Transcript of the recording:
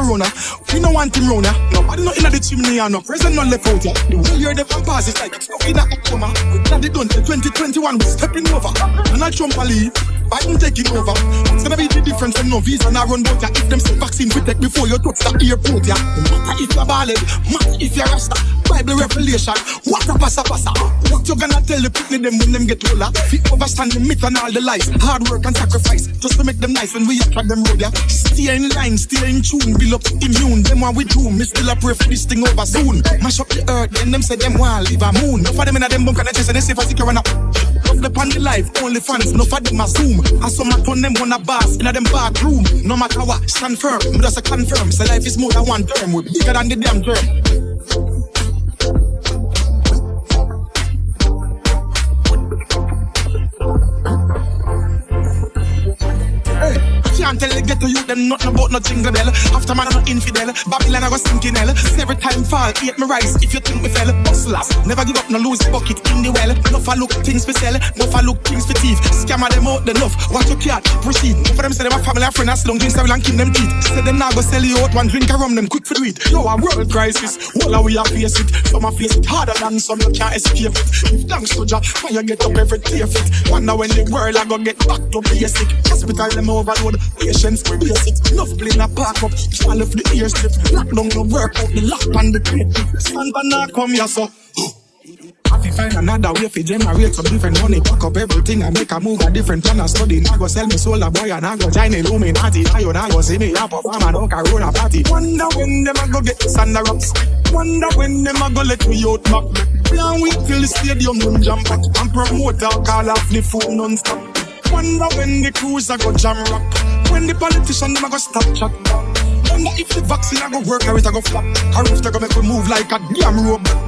corona. We no want him round ya. Nobody not inna the chimney or no present no left out ya. The whole year the pass is like stuck in a coma. Now they done till 2021 we stepping over. Donald Trump a leave, Biden taking over. What's gonna be the difference when no visa now run bout ya? If them say vaccine we take before you touch the airport ya. Matter if you're ballad, matter if you're rasta. Bible revelation, what a passa. What you gonna tell the people them when them get older? We overstand the myth and all the lies. Hard work and sacrifice, just to make them nice when we attract them road ya. Stay in line, stay in tune, build up immune. Them what we do, me still a pray for this thing over soon. Mash up the earth, then them say them want live a moon. No for them in a them bunk and they say they safe as secure and up. Love the pan the life, only fans, no for them a zoom. And some a turn them on a bass in a them bathroom. No matter what, stand firm, me just a confirm. So life is more than one term, we bigger than the damn term. Can't tell the ghetto youth them nothing about no jingle bell. After man I'm not infidel, Babylon I go sinking hell. Every time fall, eat me rise if you think me fell. Hustlers, never give up, no lose the bucket in the well. No for look things for sell, no for look things for thief. Scammer them out enough, watch your cat, proceed. No for them say them a family and friend as long drinks them and keep them teeth. Say them now go sell you out one drink and rum them quick for do it. Yo a world crisis, all how we a face it. Some a face it harder than some you can't escape it. If thanks to Jah, fire get up every day fit. Wonder when the world I go get back to basic. Hospital them overload. Patience for basics, enough plane a park up, fall off the ear strip, lock down the work out, the lock on the crate. Stand by now, come here, so. Have to find another way to generate some different money, pack up everything and make a move a different plan and study. Now go sell me soul a boy and I go join the Illuminati. Now you go see me up perform and no corona party. Wonder when them a go get this on the rocks. Wonder when them a go let me out back. Plan wait till the stadium run jump back and promote or call off the phone non-stop. Wonder when the crews a go jam rock. When the politician them a go stop chat. Wonder if the vaccine a go work or it a go flop. Or if they go make we move like a damn robot.